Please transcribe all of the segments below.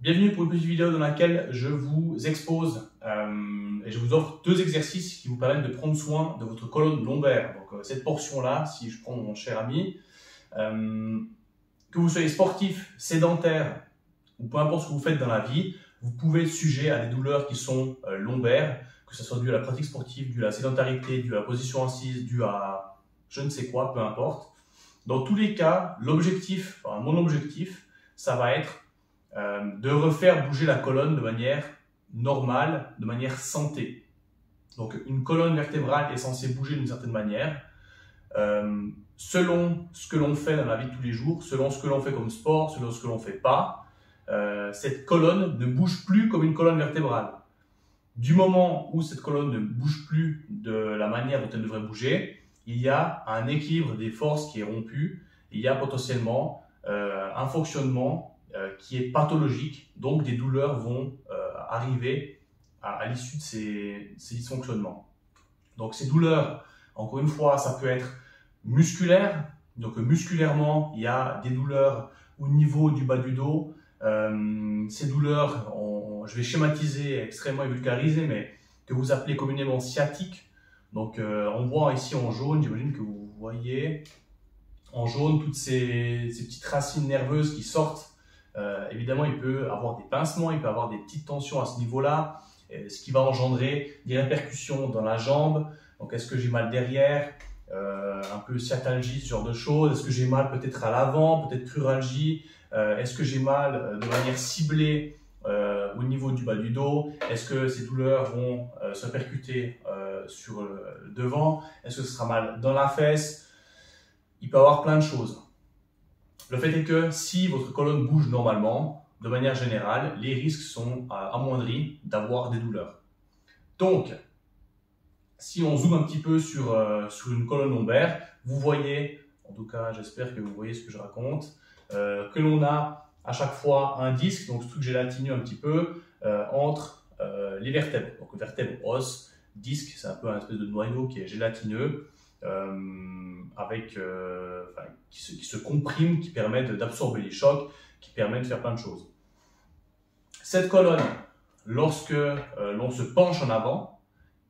Bienvenue pour une petite vidéo dans laquelle je vous expose et je vous offre deux exercices qui vous permettent de prendre soin de votre colonne lombaire. Donc cette portion-là, si je prends mon cher ami, que vous soyez sportif, sédentaire ou peu importe ce que vous faites dans la vie, vous pouvez être sujet à des douleurs qui sont lombaires, que ce soit dû à la pratique sportive, dû à la sédentarité, dû à la position assise, dû à je ne sais quoi, peu importe. Dans tous les cas, l'objectif, enfin, mon objectif, ça va être de refaire bouger la colonne de manière normale, de manière santé. Donc une colonne vertébrale est censée bouger d'une certaine manière, selon ce que l'on fait dans la vie de tous les jours, selon ce que l'on fait comme sport, selon ce que l'on ne fait pas. Cette colonne ne bouge plus comme une colonne vertébrale. Du moment où cette colonne ne bouge plus de la manière dont elle devrait bouger, il y a un équilibre des forces qui est rompu, il y a potentiellement un fonctionnement qui est pathologique, donc des douleurs vont arriver à l'issue de ces dysfonctionnements. Donc ces douleurs, encore une fois, ça peut être musculaire, donc musculairement, il y a des douleurs au niveau du bas du dos. Ces douleurs, je vais schématiser extrêmement et vulgariser, mais que vous appelez communément sciatiques. Donc on voit ici en jaune, j'imagine que vous voyez en jaune toutes ces petites racines nerveuses qui sortent. Évidemment, il peut avoir des pincements, il peut avoir des petites tensions à ce niveau-là, ce qui va engendrer des répercussions dans la jambe. Donc, est-ce que j'ai mal derrière, un peu sciatalgie, ce genre de choses? Est-ce que j'ai mal peut-être à l'avant, peut-être cruralgie? Est-ce que j'ai mal de manière ciblée au niveau du bas du dos? Est-ce que ces douleurs vont se percuter sur le devant? Est-ce que ce sera mal dans la fesse? Il peut y avoir plein de choses. Le fait est que si votre colonne bouge normalement, de manière générale, les risques sont amoindris d'avoir des douleurs. Donc, si on zoome un petit peu sur une colonne lombaire, vous voyez, en tout cas j'espère que vous voyez ce que je raconte, que l'on a à chaque fois un disque, donc ce truc gélatineux un petit peu, entre les vertèbres. Donc vertèbre, os, disque, c'est un peu un espèce de noyau qui est gélatineux. Qui se comprime, qui permet d'absorber les chocs, qui permet de faire plein de choses. Cette colonne, lorsque l'on se penche en avant,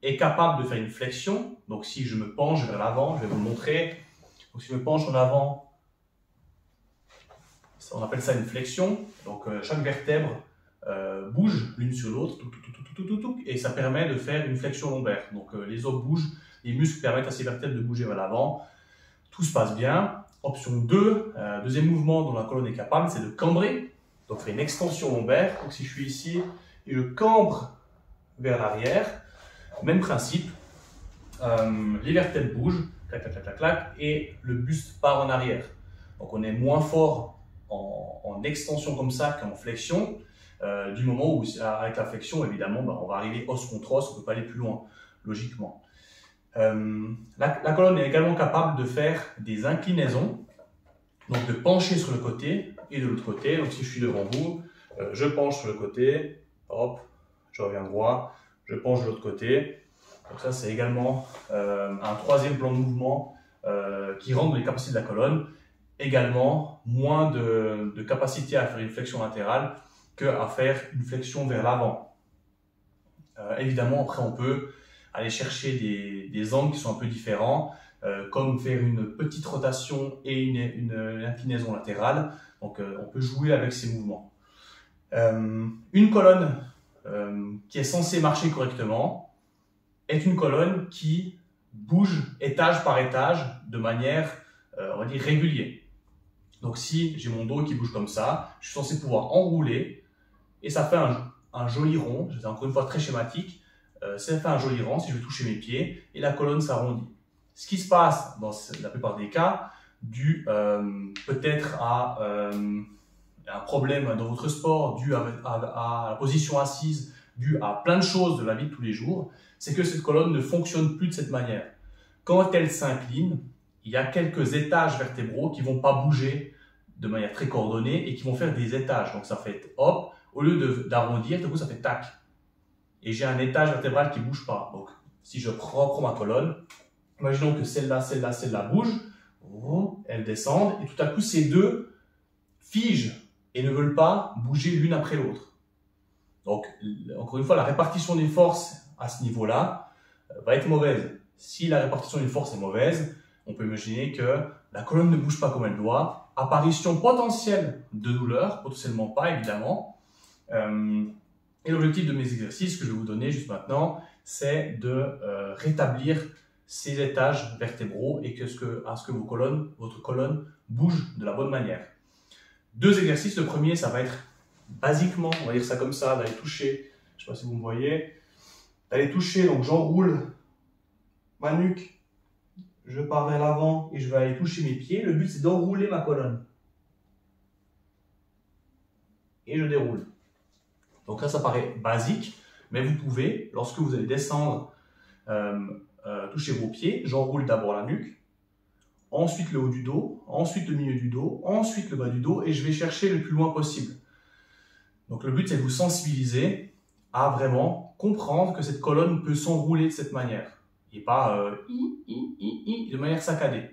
est capable de faire une flexion. Donc si je me penche vers l'avant, je vais vous le montrer. Donc si je me penche en avant, on appelle ça une flexion. Donc chaque vertèbre bouge l'une sur l'autre, et ça permet de faire une flexion lombaire. Donc les os bougent, les muscles permettent à ces vertèbres de bouger vers l'avant. Tout se passe bien. Option 2, deuxième mouvement dont la colonne est capable, c'est de cambrer. Donc, faire une extension lombaire. Donc, si je suis ici et je cambre vers l'arrière, même principe. Les vertèbres bougent, clac, clac, clac, clac, clac, et le buste part en arrière. Donc, on est moins fort en extension comme ça qu'en flexion. Du moment où, avec la flexion, évidemment, on va arriver os contre os, on ne peut pas aller plus loin, logiquement. La colonne est également capable de faire des inclinaisons, donc de pencher sur le côté et de l'autre côté. Donc si je suis devant vous, je penche sur le côté, hop, je reviens droit, je penche de l'autre côté. Donc ça c'est également un troisième plan de mouvement qui rentre dans les capacités de la colonne. Également moins de capacité à faire une flexion latérale qu'à faire une flexion vers l'avant. Évidemment après on peut aller chercher des angles qui sont un peu différents, comme faire une petite rotation et une inclinaison latérale. Donc on peut jouer avec ces mouvements. Une colonne qui est censée marcher correctement est une colonne qui bouge étage par étage de manière, on va dire, régulière. Donc si j'ai mon dos qui bouge comme ça, je suis censé pouvoir enrouler et ça fait un joli rond. C'est encore une fois très schématique. Ça fait un joli rang si je vais toucher mes pieds et la colonne s'arrondit. Ce qui se passe dans la plupart des cas, dû peut-être à un problème dans votre sport, dû à la position assise, dû à plein de choses de la vie de tous les jours, c'est que cette colonne ne fonctionne plus de cette manière. Quand elle s'incline, il y a quelques étages vertébraux qui ne vont pas bouger de manière très coordonnée et qui vont faire des étages. Donc ça fait hop, au lieu d'arrondir, du coup ça fait tac. Et j'ai un étage vertébral qui ne bouge pas. Donc, si je reprends ma colonne, imaginons que celle-là bougent, elles descendent, et tout à coup, ces deux figent et ne veulent pas bouger l'une après l'autre. Donc, encore une fois, la répartition des forces à ce niveau-là va être mauvaise. Si la répartition des forces est mauvaise, on peut imaginer que la colonne ne bouge pas comme elle doit, apparition potentielle de douleur, potentiellement pas évidemment. Et l'objectif de mes exercices que je vais vous donner juste maintenant, c'est de rétablir ces étages vertébraux et à ce que votre colonne bouge de la bonne manière. Deux exercices. Le premier, ça va être basiquement, on va dire ça comme ça, d'aller toucher, je ne sais pas si vous me voyez, d'aller toucher, donc j'enroule ma nuque, je pars vers l'avant et je vais aller toucher mes pieds. Le but, c'est d'enrouler ma colonne. Et je déroule. Donc là, ça paraît basique, mais vous pouvez, lorsque vous allez descendre, toucher vos pieds, j'enroule d'abord la nuque, ensuite le haut du dos, ensuite le milieu du dos, ensuite le bas du dos, et je vais chercher le plus loin possible. Donc le but, c'est de vous sensibiliser à vraiment comprendre que cette colonne peut s'enrouler de cette manière, et pas de manière saccadée.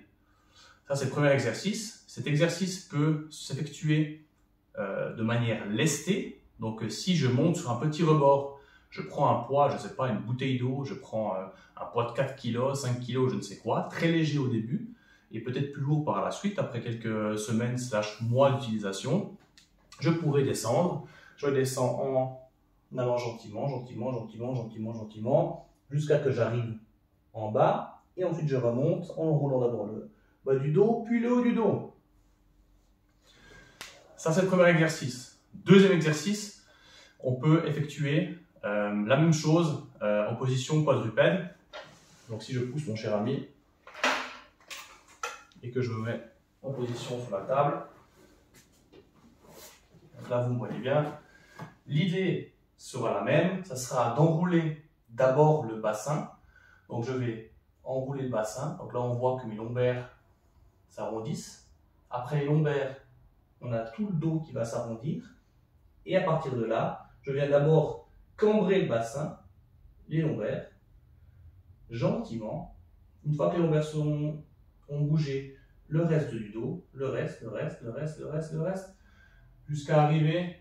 Ça, c'est le premier exercice. Cet exercice peut s'effectuer de manière lestée. Donc si je monte sur un petit rebord, je prends un poids, je ne sais pas, une bouteille d'eau, je prends un poids de 4 kg, 5 kg, je ne sais quoi, très léger au début, et peut-être plus lourd par la suite, après quelques semaines / mois d'utilisation, je pourrais descendre. Je descends en allant gentiment, jusqu'à que j'arrive en bas, et ensuite je remonte en roulant d'abord le bas du dos, puis le haut du dos. Ça, c'est le premier exercice. Deuxième exercice, on peut effectuer la même chose en position quadrupède. Donc si je pousse mon cher ami et que je me mets en position sur la table, là vous me voyez bien, l'idée sera la même, ça sera d'enrouler d'abord le bassin. Donc je vais enrouler le bassin, donc là on voit que mes lombaires s'arrondissent. Après les lombaires, on a tout le dos qui va s'arrondir. Et à partir de là, je viens d'abord cambrer le bassin, les lombaires, gentiment. Une fois que les lombaires ont bougé, le reste du dos, le reste, jusqu'à arriver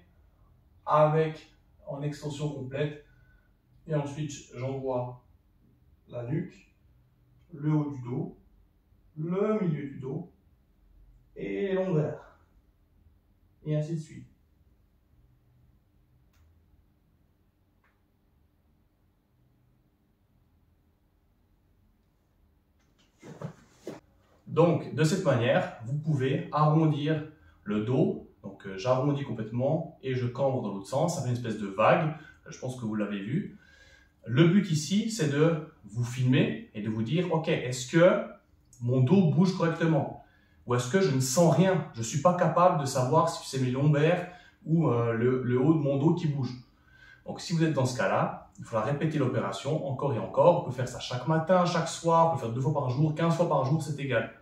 en extension complète. Et ensuite, j'envoie la nuque, le haut du dos, le milieu du dos et les lombaires. Et ainsi de suite. Donc, de cette manière, vous pouvez arrondir le dos. Donc, j'arrondis complètement et je cambre dans l'autre sens. Ça fait une espèce de vague. Je pense que vous l'avez vu. Le but ici, c'est de vous filmer et de vous dire, OK, est-ce que mon dos bouge correctement? Ou est-ce que je ne sens rien? Je ne suis pas capable de savoir si c'est mes lombaires ou le haut de mon dos qui bouge. Donc, si vous êtes dans ce cas-là, il faudra répéter l'opération encore et encore. On peut faire ça chaque matin, chaque soir, on peut faire 2 fois par jour, 15 fois par jour, c'est égal.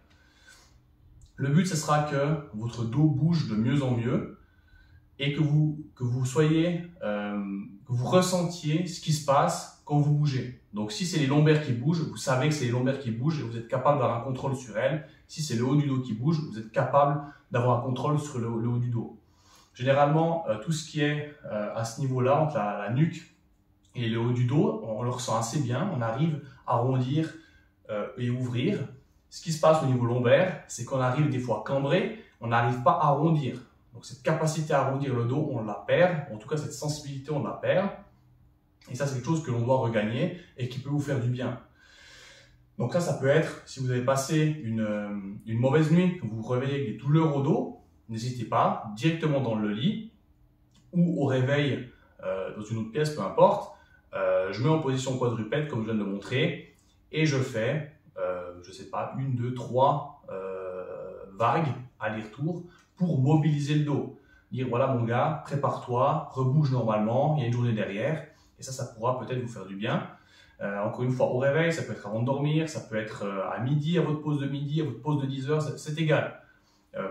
Le but, ce sera que votre dos bouge de mieux en mieux et que vous ressentiez ce qui se passe quand vous bougez. Donc, si c'est les lombaires qui bougent, vous savez que c'est les lombaires qui bougent et vous êtes capable d'avoir un contrôle sur elles. Si c'est le haut du dos qui bouge, vous êtes capable d'avoir un contrôle sur le haut du dos. Généralement, tout ce qui est à ce niveau-là, entre la nuque et le haut du dos, on le ressent assez bien. On arrive à arrondir et ouvrir. Ce qui se passe au niveau lombaire, c'est qu'on arrive des fois cambré, on n'arrive pas à arrondir. Donc cette capacité à arrondir le dos, on la perd. En tout cas, cette sensibilité, on la perd. Et ça, c'est quelque chose que l'on doit regagner et qui peut vous faire du bien. Donc ça peut être, si vous avez passé une mauvaise nuit, que vous vous réveillez avec des douleurs au dos, n'hésitez pas, directement dans le lit ou au réveil dans une autre pièce, peu importe. Je mets en position quadrupède, comme je viens de le montrer, et je fais, je ne sais pas, 1, 2, 3 vagues aller-retour pour mobiliser le dos. Dire, voilà mon gars, prépare-toi, rebouge normalement, il y a une journée derrière, et ça pourra peut-être vous faire du bien. Encore une fois, au réveil, ça peut être avant de dormir, ça peut être à midi, à votre pause de midi, à votre pause de 10 heures, c'est égal.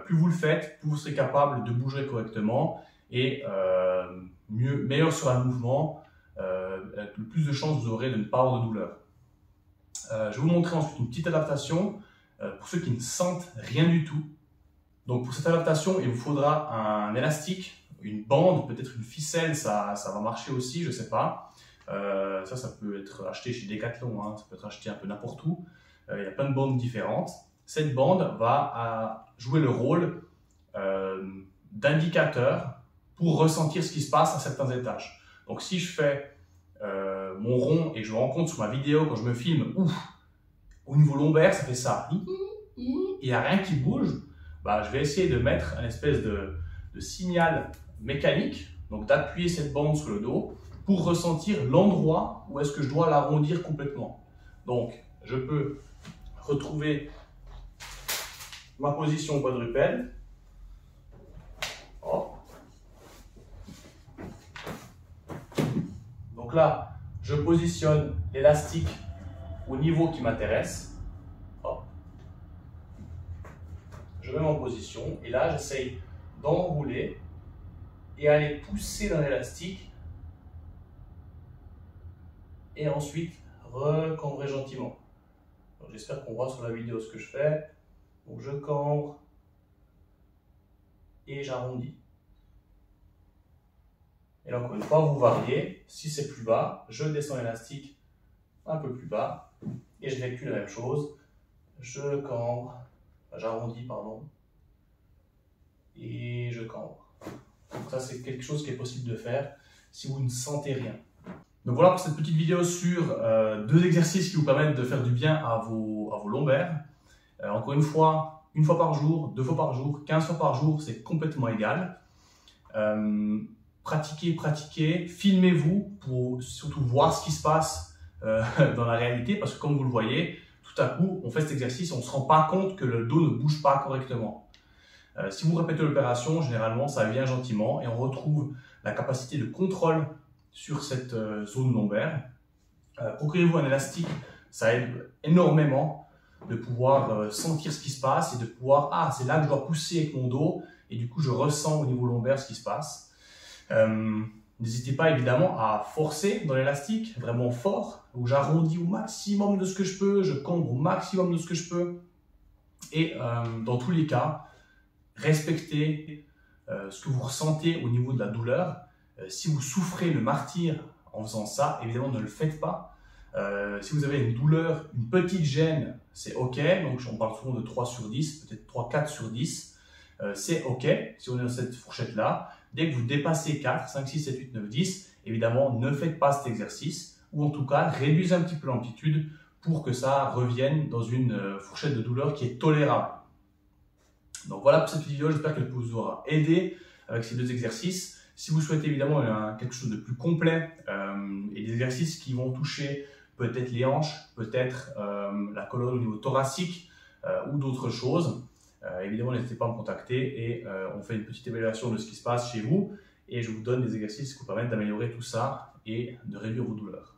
Plus vous le faites, plus vous serez capable de bouger correctement et meilleur sera le mouvement, le plus de chances vous aurez de ne pas avoir de douleur. Je vais vous montrer ensuite une petite adaptation pour ceux qui ne sentent rien du tout. Donc pour cette adaptation, il vous faudra un élastique, une bande, peut-être une ficelle, ça va marcher aussi, je ne sais pas. Ça peut être acheté chez Decathlon, hein, ça peut être acheté un peu n'importe où. Il y a plein de bandes différentes. Cette bande va jouer le rôle d'indicateur pour ressentir ce qui se passe à certains étages. Donc si je fais mon rond et je me rends compte sur ma vidéo quand je me filme, ouf, au niveau lombaire ça fait ça, il n'y a rien qui bouge, bah, je vais essayer de mettre un espèce de signal mécanique, donc d'appuyer cette bande sur le dos pour ressentir l'endroit où est-ce que je dois l'arrondir complètement. Donc je peux retrouver ma position quadrupède. Oh. Donc là, je positionne l'élastique au niveau qui m'intéresse. Oh. Je mets en position et là, j'essaye d'enrouler et aller pousser dans l'élastique et ensuite recambrer gentiment. J'espère qu'on voit sur la vidéo ce que je fais. Donc je cambre et j'arrondis. Et là, encore une fois, vous variez. Si c'est plus bas, je descends l'élastique un peu plus bas et je vécu la même chose. Je cambre, j'arrondis, pardon, et je cambre. Donc ça, c'est quelque chose qui est possible de faire si vous ne sentez rien. Donc voilà pour cette petite vidéo sur 2 exercices qui vous permettent de faire du bien à vos lombaires. Encore une fois par jour, 2 fois par jour, 15 fois par jour, c'est complètement égal. Pratiquez, filmez-vous pour surtout voir ce qui se passe dans la réalité, parce que comme vous le voyez, tout à coup, on fait cet exercice et on ne se rend pas compte que le dos ne bouge pas correctement. Si vous répétez l'opération, généralement, ça vient gentiment et on retrouve la capacité de contrôle sur cette zone lombaire. Procurez-vous un élastique, ça aide énormément de pouvoir sentir ce qui se passe et de pouvoir, ah, c'est là que je dois pousser avec mon dos et du coup, je ressens au niveau lombaire ce qui se passe. N'hésitez pas évidemment à forcer dans l'élastique, vraiment fort, où j'arrondis au maximum de ce que je peux, je cambre au maximum de ce que je peux. Et dans tous les cas, respectez ce que vous ressentez au niveau de la douleur. Si vous souffrez le martyre en faisant ça, évidemment ne le faites pas. Si vous avez une douleur, une petite gêne, c'est ok. Donc on parle souvent de 3 sur 10, peut-être 3-4 sur 10. C'est ok si on est dans cette fourchette-là. Dès que vous dépassez 4, 5, 6, 7, 8, 9, 10, évidemment, ne faites pas cet exercice ou en tout cas, réduisez un petit peu l'amplitude pour que ça revienne dans une fourchette de douleur qui est tolérable. Donc voilà pour cette vidéo, j'espère qu'elle vous aura aidé avec ces 2 exercices. Si vous souhaitez évidemment quelque chose de plus complet et des exercices qui vont toucher peut-être les hanches, peut-être la colonne au niveau thoracique ou d'autres choses, évidemment, n'hésitez pas à me contacter et on fait une petite évaluation de ce qui se passe chez vous et je vous donne des exercices qui vous permettent d'améliorer tout ça et de réduire vos douleurs.